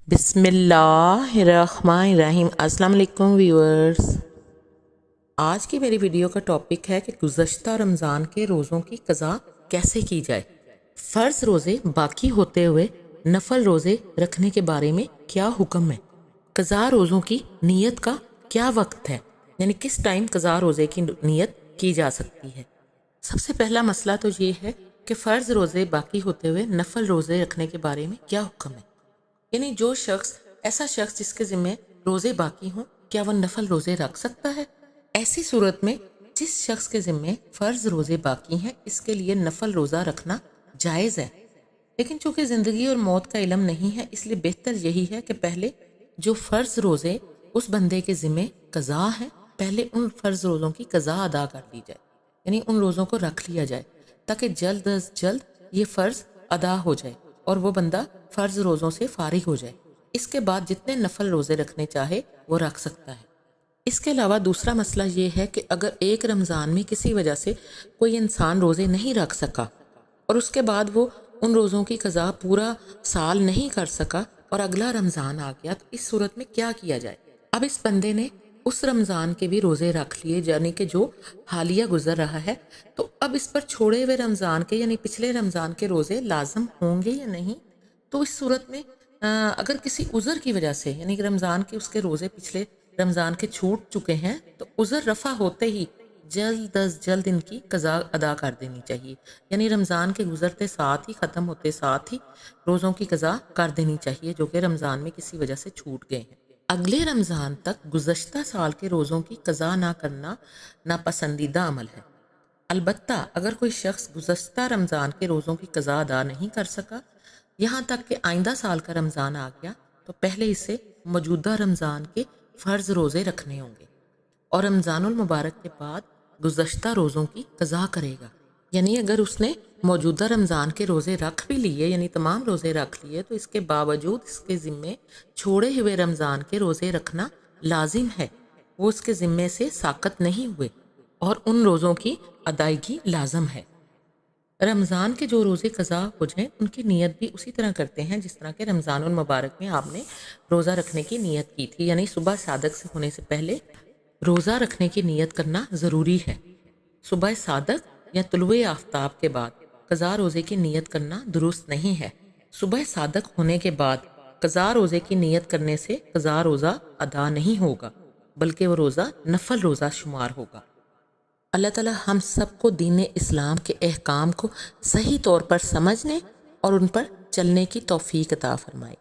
بسم اللہ الرحمن الرحیم۔ السلام علیکم ویورز، آج کی میری ویڈیو کا ٹاپک ہے کہ گزشتہ رمضان کے روزوں کی قضا کیسے کی جائے۔ فرض روزے باقی ہوتے ہوئے نفل روزے رکھنے کے بارے میں کیا حکم ہے۔ قضا روزوں کی نیت کا کیا وقت ہے، یعنی کس ٹائم قضا روزے کی نیت کی جا سکتی ہے۔ سب سے پہلا مسئلہ تو یہ ہے کہ فرض روزے باقی ہوتے ہوئے نفل روزے رکھنے کے بارے میں کیا حکم ہے، یعنی جو ایسا شخص جس کے ذمہ روزے باقی ہوں، کیا وہ نفل روزے رکھ سکتا ہے۔ ایسی صورت میں جس شخص کے ذمہ فرض روزے باقی ہیں، اس کے لیے نفل روزہ رکھنا جائز ہے، لیکن چونکہ زندگی اور موت کا علم نہیں ہے، اس لیے بہتر یہی ہے کہ پہلے جو فرض روزے اس بندے کے ذمہ قضا ہیں، پہلے ان فرض روزوں کی قضا ادا کر لی جائے، یعنی ان روزوں کو رکھ لیا جائے تاکہ جلد از جلد یہ فرض ادا ہو جائے اور وہ بندہ فرض روزوں سے فارغ ہو جائے۔ اس کے بعد جتنے نفل روزے رکھنے چاہے وہ رکھ سکتا ہے۔ اس کے علاوہ دوسرا مسئلہ یہ ہے کہ اگر ایک رمضان میں کسی وجہ سے کوئی انسان روزے نہیں رکھ سکا اور اس کے بعد وہ ان روزوں کی قضا پورا سال نہیں کر سکا اور اگلا رمضان آ گیا، تو اس صورت میں کیا کیا جائے۔ اب اس بندے نے اس رمضان کے بھی روزے رکھ لیے، یعنی کہ جو حالیہ گزر رہا ہے، تو اب اس پر چھوڑے ہوئے رمضان کے یعنی پچھلے رمضان کے روزے لازم ہوں گے یا نہیں۔ تو اس صورت میں اگر کسی عذر کی وجہ سے، یعنی کہ رمضان کے اس کے روزے پچھلے رمضان کے چھوٹ چکے ہیں، تو عذر رفع ہوتے ہی جلد از جلد ان کی قضا ادا کر دینی چاہیے، یعنی رمضان کے گزرتے ساتھ ہی، ختم ہوتے ساتھ ہی روزوں کی قضا کر دینی چاہیے جو کہ رمضان میں کسی وجہ سے چھوٹ گئے ہیں۔ اگلے رمضان تک گزشتہ سال کے روزوں کی قضا نہ کرنا ناپسندیدہ عمل ہے۔ البتہ اگر کوئی شخص گزشتہ رمضان کے روزوں کی قضا ادا نہیں کر سکا، یہاں تک کہ آئندہ سال کا رمضان آ گیا، تو پہلے اسے موجودہ رمضان کے فرض روزے رکھنے ہوں گے اور رمضان المبارک کے بعد گزشتہ روزوں کی قضا کرے گا۔ یعنی اگر اس نے موجودہ رمضان کے روزے رکھ بھی لیے، یعنی تمام روزے رکھ لیے، تو اس کے باوجود اس کے ذمے چھوڑے ہوئے رمضان کے روزے رکھنا لازم ہے، وہ اس کے ذمے سے ساقط نہیں ہوئے اور ان روزوں کی ادائیگی لازم ہے۔ رمضان کے جو روزے قضا ہو جائیں، ان کی نیت بھی اسی طرح کرتے ہیں جس طرح کہ رمضان المبارک میں آپ نے روزہ رکھنے کی نیت کی تھی، یعنی صبح صادق سے ہونے سے پہلے روزہ رکھنے کی نیت کرنا ضروری ہے۔ صبح صادق یا طلوع آفتاب کے بعد قضا روزے کی نیت کرنا درست نہیں ہے۔ صبح صادق ہونے کے بعد قضا روزے کی نیت کرنے سے قضا روزہ ادا نہیں ہوگا، بلکہ وہ روزہ نفل روزہ شمار ہوگا۔ اللہ تعالی ہم سب کو دین اسلام کے احکام کو صحیح طور پر سمجھنے اور ان پر چلنے کی توفیق عطا فرمائے۔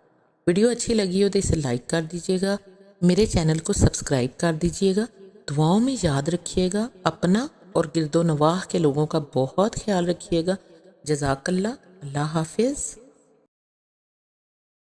ویڈیو اچھی لگی ہو تو اسے لائک کر دیجیے گا، میرے چینل کو سبسکرائب کر دیجیے گا، دعاؤں میں یاد رکھیے گا، اپنا اور گرد و نواح کے لوگوں کا بہت خیال رکھیے گا۔ جزاک اللہ، اللہ حافظ۔